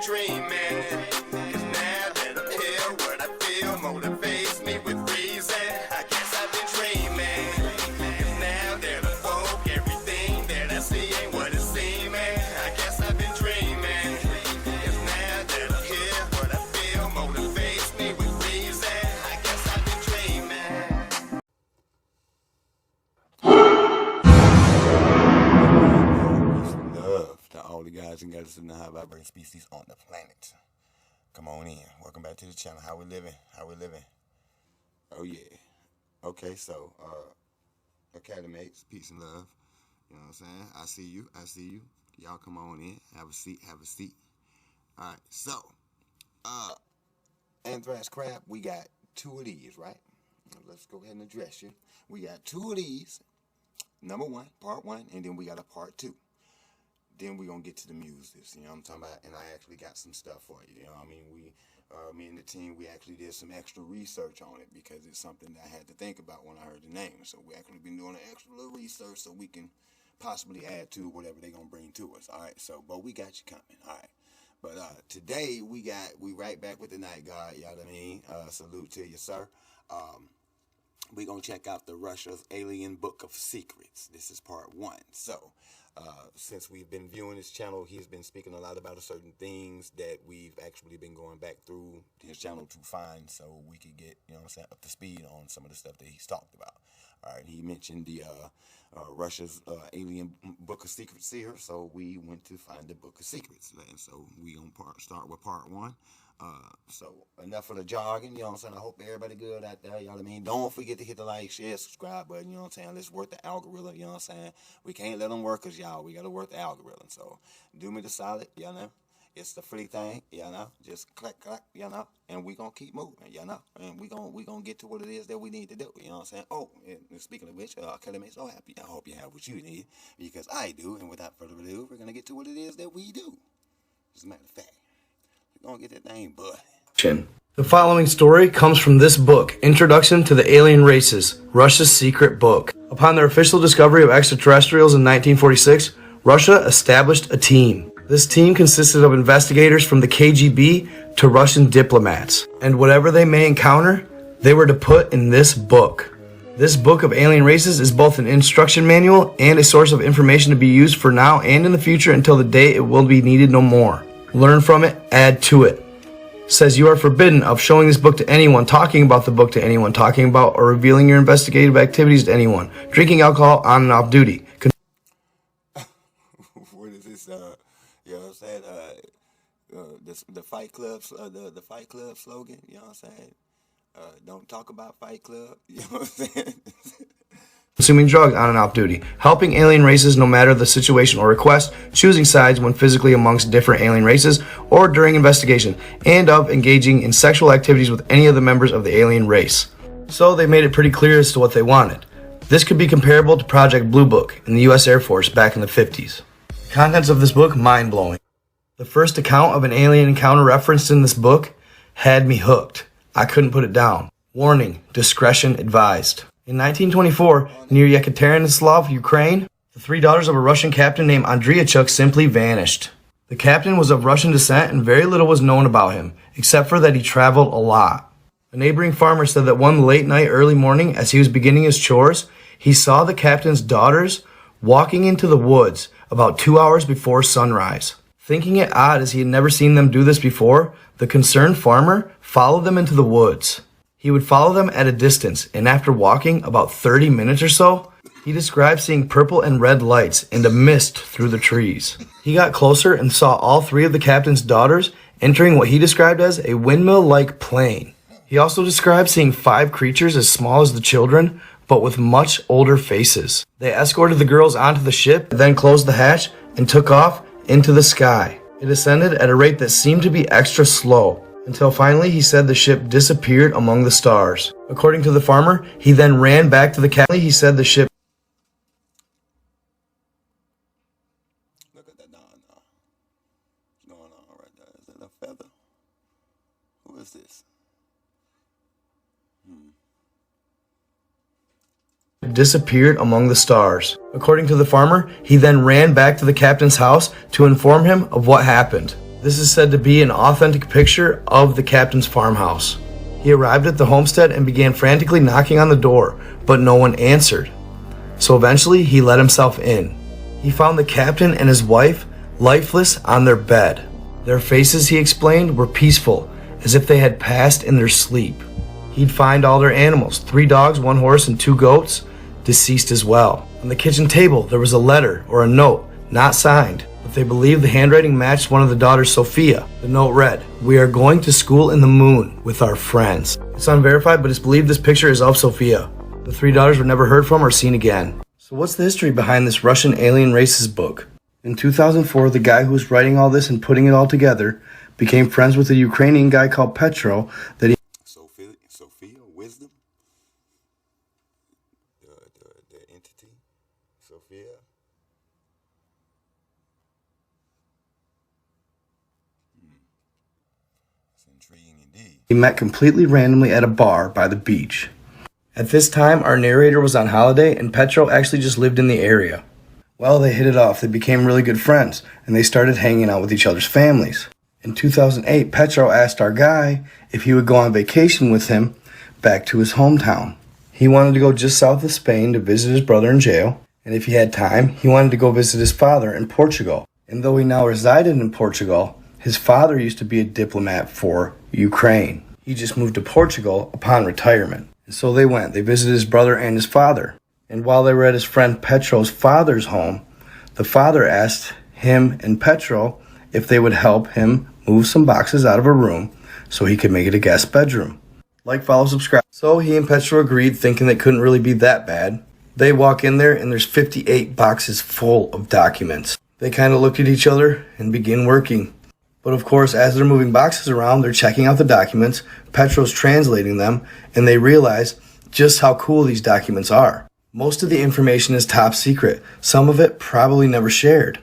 dreaming. 'Cause now that I'm here, what I feel motivates me with reason. I guess I've been dreaming. 'Cause now that I'm woke, everything that I see ain't what it seems. I guess I've been dreaming. 'Cause now that I'm here, what I feel motivates me with reason. I guess I've been dreaming. Love to all the guys and gals in the high vibrating species on the planet. Come on in. Welcome back to the channel. How we living? How we living? Oh yeah. Okay, so Academates, peace and love. You know what I'm saying? I see you. I see you. Y'all come on in. Have a seat. Have a seat. All right. So, Anthrax Crab, we got 2 of these, right? Let's go ahead and address you. We got 2 of these. Number 1, part 1, and then we got a part 2. Then we're going to get to the music, you know what I'm talking about? And I actually got some stuff for you, you know what I mean? Me and the team, we actually did some extra research on it because it's something that I had to think about when I heard the name. So we actually been doing an extra little research so we can possibly add to whatever they're going to bring to us, all right? So, but we got you coming, all right? But today, we right back with the Night Guard, you know what I mean? Salute to you, sir. We're going to check out the Russia's Alien Book of Secrets. This is part 1. So, since we've been viewing his channel, he's been speaking a lot about certain things that we've actually been going back through his channel to find so we could get, you know what I'm saying, up to speed on some of the stuff that he's talked about. All right, he mentioned the Russia's Alien Book of Secrets here, so we went to find the Book of Secrets. And so we going to start with part 1. So enough of the jargon, you know what I'm saying? I hope everybody good out there, you know what I mean? Don't forget to hit the like, share, subscribe button, you know what I'm saying? Let's work the algorithm, you know what I'm saying? We can't let them work us, y'all. We got to work the algorithm. So do me the solid, you know? It's the free thing, you know? Just click, you know? And we going to keep moving, you know? And we gonna get to what it is that we need to do, you know what I'm saying? Oh, and speaking of which, Academy, so happy. I hope you have what you need because I do. And without further ado, we're going to get to what it is that we do. As a matter of fact, we're going to get that thing, bud. The following story comes from this book, Introduction to the Alien Races, Russia's Secret Book. Upon their official discovery of extraterrestrials in 1946, Russia established a team. This team consisted of investigators from the KGB to Russian diplomats. And whatever they may encounter, they were to put in this book. This book of alien races is both an instruction manual and a source of information to be used for now and in the future until the day it will be needed no more. Learn from it, add to it. Says you are forbidden of showing this book to anyone, talking about the book to anyone, talking about or revealing your investigative activities to anyone, drinking alcohol on and off duty. What is this, you know what I'm saying, the Fight Club, the Fight Club slogan, you know what I'm saying? Don't talk about Fight Club, you know what I'm saying? Consuming drugs on and off duty, helping alien races no matter the situation or request, choosing sides when physically amongst different alien races or during investigation, and of engaging in sexual activities with any of the members of the alien race. So they made it pretty clear as to what they wanted. This could be comparable to Project Blue Book in the US Air Force back in the 50s. The contents of this book, mind-blowing. The first account of an alien encounter referenced in this book had me hooked. I couldn't put it down. Warning, discretion advised. In 1924, near Yekaterinslav, Ukraine, the 3 daughters of a Russian captain named Andreyachuk simply vanished. The captain was of Russian descent and very little was known about him, except for that he traveled a lot. A neighboring farmer said that one late night, early morning, as he was beginning his chores, he saw the captain's daughters walking into the woods about 2 hours before sunrise. Thinking it odd as he had never seen them do this before, the concerned farmer followed them into the woods. He would follow them at a distance, and after walking about 30 minutes or so, he described seeing purple and red lights and a mist through the trees. He got closer and saw all 3 of the captain's daughters entering what he described as a windmill-like plane. He also described seeing 5 creatures as small as the children, but with much older faces. They escorted the girls onto the ship, then closed the hatch, and took off into the sky. It ascended at a rate that seemed to be extra slow, until finally he said the ship disappeared among the stars. According to the farmer, he then ran back to the captain. He said the ship... Look at that, no. What's going on right there? Is that a feather? Who is this? Disappeared among the stars. According to the farmer, he then ran back to the captain's house to inform him of what happened. This is said to be an authentic picture of the captain's farmhouse. He arrived at the homestead and began frantically knocking on the door, but no one answered. So eventually he let himself in. He found the captain and his wife lifeless on their bed. Their faces, he explained, were peaceful, as if they had passed in their sleep. He'd find all their animals, 3 dogs, 1 horse, and 2 goats, deceased as well. On the kitchen table, there was a letter or a note, not signed, but they believed the handwriting matched one of the daughters, Sophia. The note read, "We are going to school in the moon with our friends." It's unverified, but it's believed this picture is of Sophia. The 3 daughters were never heard from or seen again. So what's the history behind this Russian alien races book? In 2004, the guy who was writing all this and putting it all together became friends with a Ukrainian guy called Petro that he Sophia, wisdom, the entity, Sophia. It's intriguing indeed. He met completely randomly at a bar by the beach. At this time, our narrator was on holiday and Petro actually just lived in the area. Well, they hit it off. They became really good friends and they started hanging out with each other's families. In 2008, Petro asked our guy if he would go on vacation with him back to his hometown. He wanted to go just south of Spain to visit his brother in jail, and if he had time, he wanted to go visit his father in Portugal. And though he now resided in Portugal, his father used to be a diplomat for Ukraine. He just moved to Portugal upon retirement. And so they went. They visited his brother and his father. And while they were at his friend Petro's father's home, the father asked him and Petro if they would help him move some boxes out of a room so he could make it a guest bedroom. Like, follow, subscribe. So he and Petro agreed, thinking they couldn't really be that bad. They walk in there and there's 58 boxes full of documents. They kind of looked at each other and begin working. But of course, as they're moving boxes around, they're checking out the documents, Petro's translating them, and they realize just how cool these documents are. Most of the information is top secret, some of it probably never shared.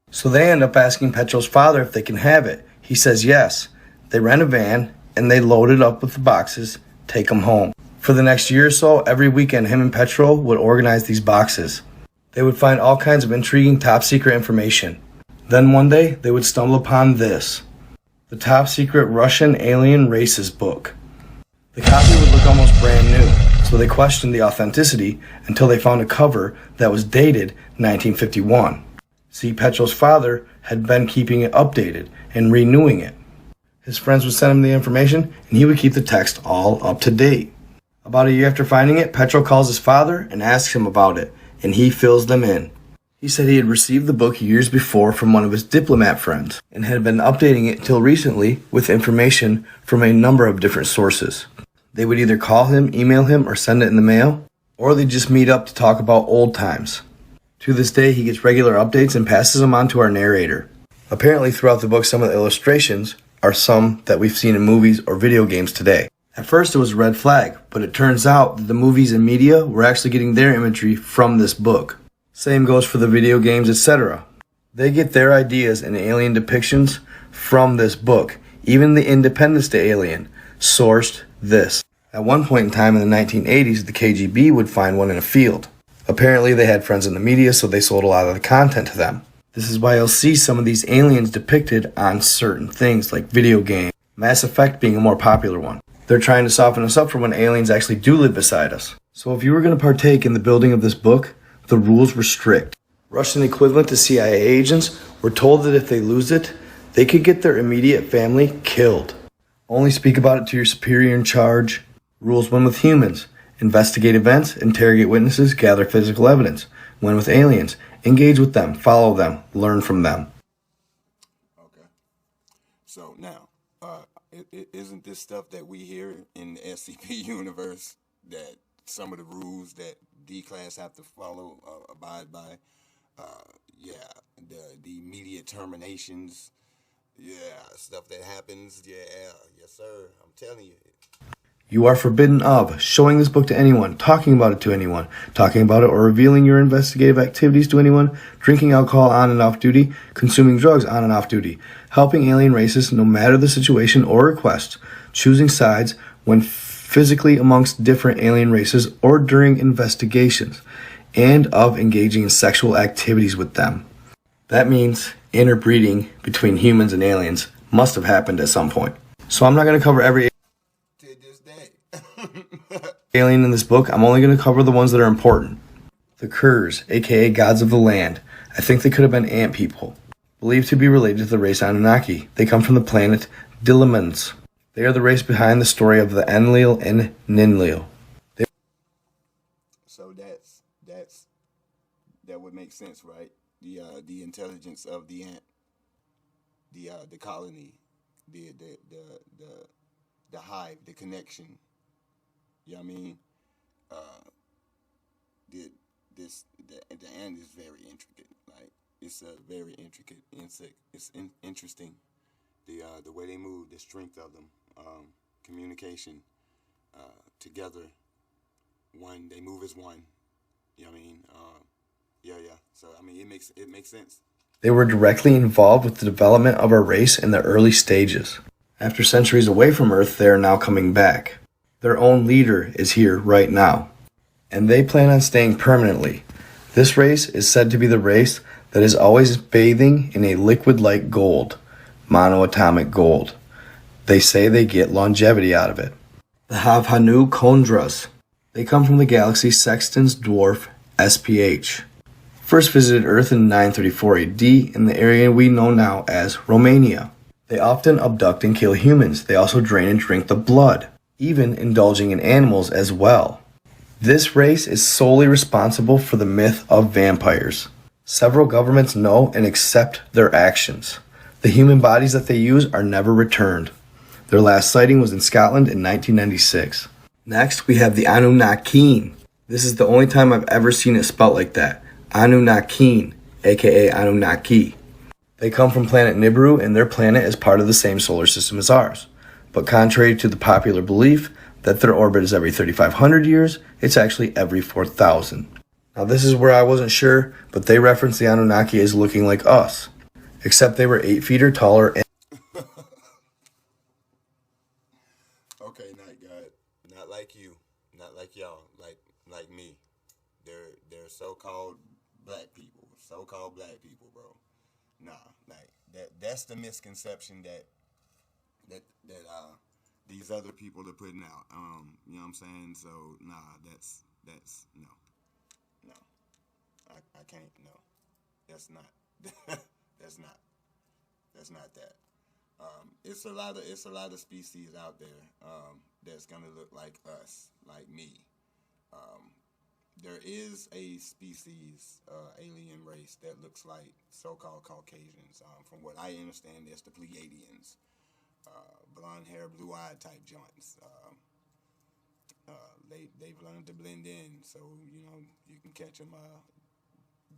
So they end up asking Petro's father if they can have it. He says yes. They rent a van and they load it up with the boxes, take them home. For the next year or so, every weekend him and Petro would organize these boxes. They would find all kinds of intriguing top secret information. Then one day they would stumble upon this, the top secret Russian alien races book. The copy would look almost brand new, so they questioned the authenticity until they found a cover that was dated 1951. See, Petro's father had been keeping it updated and renewing it. His friends would send him the information and he would keep the text all up to date. About a year after finding it, Petro calls his father and asks him about it, and he fills them in. He said he had received the book years before from one of his diplomat friends and had been updating it till recently with information from a number of different sources. They would either call him, email him, or send it in the mail, or they'd just meet up to talk about old times. To this day, he gets regular updates and passes them on to our narrator. Apparently, throughout the book, some of the illustrations are some that we've seen in movies or video games today. At first, it was a red flag, but it turns out that the movies and media were actually getting their imagery from this book. Same goes for the video games, etc. They get their ideas and alien depictions from this book. Even the Independence Day alien sourced this. At one point in time in the 1980s, the KGB would find one in a field. Apparently, they had friends in the media, so they sold a lot of the content to them. This is why you'll see some of these aliens depicted on certain things, like video games, Mass Effect being a more popular one. They're trying to soften us up for when aliens actually do live beside us. So if you were going to partake in the building of this book, the rules were strict. Russian equivalent to CIA agents were told that if they lose it, they could get their immediate family killed. Only speak about it to your superior in charge. Rules when with humans. Investigate events, interrogate witnesses, gather physical evidence. When with aliens, engage with them, follow them, learn from them. Okay. So now, isn't this stuff that we hear in the SCP universe, that some of the rules that D-class have to follow, abide by, the immediate terminations, stuff that happens, yes sir, I'm telling you. You are forbidden of showing this book to anyone, talking about it to anyone, talking about it or revealing your investigative activities to anyone, drinking alcohol on and off duty, consuming drugs on and off duty, helping alien races no matter the situation or request, choosing sides when physically amongst different alien races or during investigations, and of engaging in sexual activities with them. That means Interbreeding between humans and aliens must have happened at some point. So I'm not going to cover every To this day. alien in this book. I'm only going to cover the ones that are important. The Kurs, aka gods of the land. I think they could have been ant people. Believed to be related to the race Anunnaki. They come from the planet Dilemans. They are the race behind the story of the Enlil and Ninlil. So that would make sense, right? The intelligence of the ant, the colony, the hive, the connection. You know what I mean? The ant is very intricate. Like, it's a very intricate insect. It's interesting. The way they move, the strength of them, communication, together. They move as one. You know what I mean? Yeah. So I mean, it makes sense. They were directly involved with the development of our race in the early stages. After centuries away from Earth, they are now coming back. Their own leader is here right now, and they plan on staying permanently. This race is said to be the race that is always bathing in a liquid like gold, monoatomic gold. They say they get longevity out of it. The Havhanu Kondras. They come from the galaxy Sexton's dwarf SPH. First visited Earth in 934 AD in the area we know now as Romania. They often abduct and kill humans. They also drain and drink the blood, even indulging in animals as well. This race is solely responsible for the myth of vampires. Several governments know and accept their actions. The human bodies that they use are never returned. Their last sighting was in Scotland in 1996. Next, we have the Anunnaki. This is the only time I've ever seen it spelt like that. Anunnaki, aka Anunnaki. They come from planet Nibiru, and their planet is part of the same solar system as ours. But contrary to the popular belief that their orbit is every 3,500 years, it's actually every 4,000. Now this is where I wasn't sure, but they reference the Anunnaki as looking like us. Except they were 8 feet or taller and Okay, not God, not like you, not like y'all, like me. They're so-called black people, bro. Nah, like that's the misconception that these other people are putting out. You know what I'm saying? So nah, that's no, I can't, no, that's not that's not that. It's a lot of species out there that's gonna look like us, like me. There is a species, alien race that looks like so-called Caucasians. From what I understand, there's the Pleiadians, blonde hair, blue-eyed type joints. They've learned to blend in, so you can catch them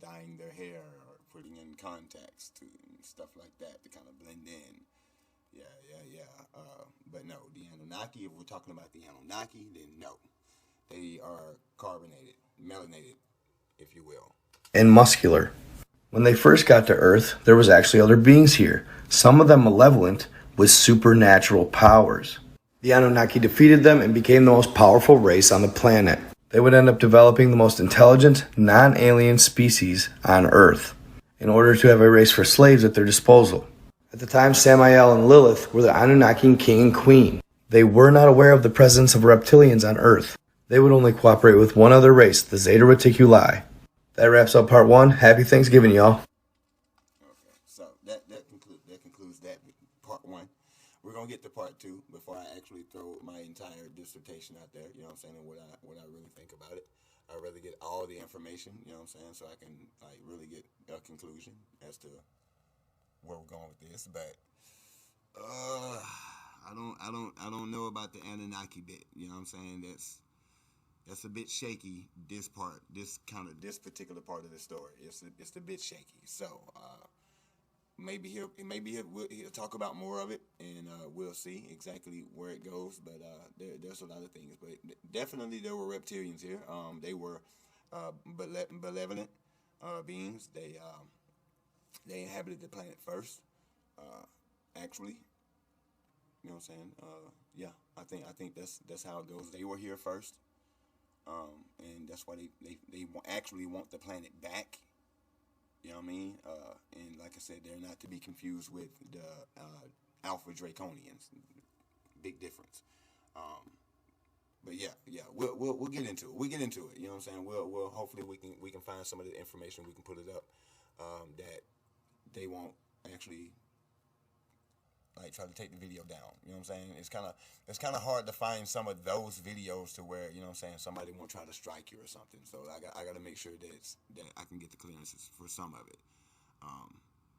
dyeing their hair or putting in contacts to and stuff like that to kind of blend in. Yeah. But no, the Anunnaki, if we're talking about the Anunnaki, then no. They are carbonated, melanated, if you will. and muscular. When they first got to Earth, there was actually other beings here, some of them malevolent with supernatural powers. The Anunnaki defeated them and became the most powerful race on the planet. They would end up developing the most intelligent, non-alien species on Earth, in order to have a race for slaves at their disposal. At the time, Samael and Lilith were the Anunnaki king and queen. They were not aware of the presence of reptilians on Earth. They would only cooperate with one other race, the Zeta Reticuli. That wraps up part one. Happy Thanksgiving, y'all. Okay, so that concludes that part one. We're gonna get to part two before I actually throw my entire dissertation out there. You know what I'm saying? And what I really think about it. I'd rather get all the information. You know what I'm saying? So I can really get a conclusion as to where we're going with this. But I don't know about the Anunnaki bit. You know what I'm saying? That's a bit shaky. This particular part of the story. It's a bit shaky. So maybe he'll talk about more of it, and we'll see exactly where it goes. But there's a lot of things. But definitely there were reptilians here. They were malevolent beings. They inhabited the planet first. Actually, you know what I'm saying? Yeah, I think that's how it goes. They were here first. And that's why they actually want the planet back. You know what I mean? And like I said, they're not to be confused with the Alpha Draconians. Big difference. But yeah, we'll get into it. We get into it. You know what I'm saying? We'll hopefully we can find some of the information, we can put it up, that they won't actually like try to take the video down. You know what I'm saying? It's kind of hard to find some of those videos to where, you know what I'm saying, somebody won't try to strike you or something. So I got to make sure that I can get the clearances for some of it.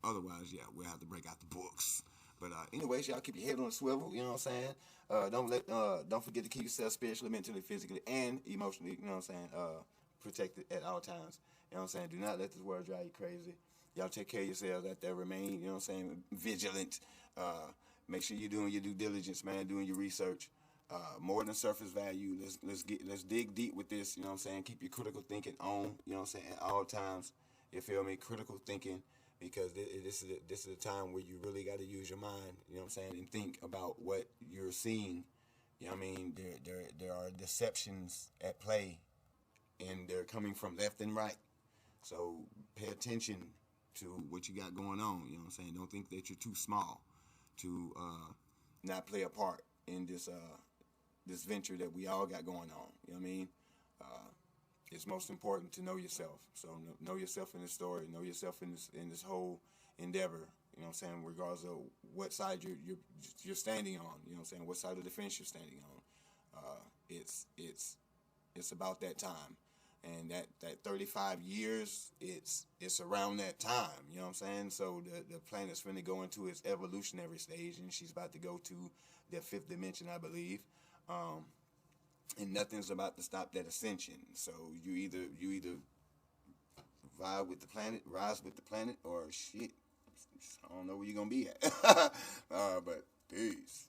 Otherwise, yeah, we'll have to break out the books. But anyways, y'all keep your head on a swivel. You know what I'm saying? Don't forget to keep yourself spiritually, mentally, physically, and emotionally. You know what I'm saying? Protected at all times. You know what I'm saying? Do not let this world drive you crazy. Y'all take care of yourselves. Out there, remain. You know what I'm saying? Vigilant. Make sure you're doing your due diligence, man. Doing your research. More than surface value. Let's dig deep with this. You know what I'm saying? Keep your critical thinking on. You know what I'm saying? At all times. You feel me? Critical thinking. Because this is a time where you really got to use your mind, you know what I'm saying, and think about what you're seeing. You know what I mean? There are deceptions at play, and they're coming from left and right. So pay attention to what you got going on. You know what I'm saying? Don't think that you're too small to not play a part in this venture that we all got going on. You know what I mean? It's most important to know yourself. So know yourself in this story. Know yourself in this whole endeavor. You know what I'm saying? Regardless of what side you're standing on. You know what I'm saying? What side of the fence you're standing on. It's about that time, and that 35 years. It's around that time. You know what I'm saying? So the planet's finna go into its evolutionary stage, and she's about to go to the 5th dimension, I believe. And nothing's about to stop that ascension. So you either vibe with the planet, rise with the planet, or shit. I don't know where you're gonna be at. But peace.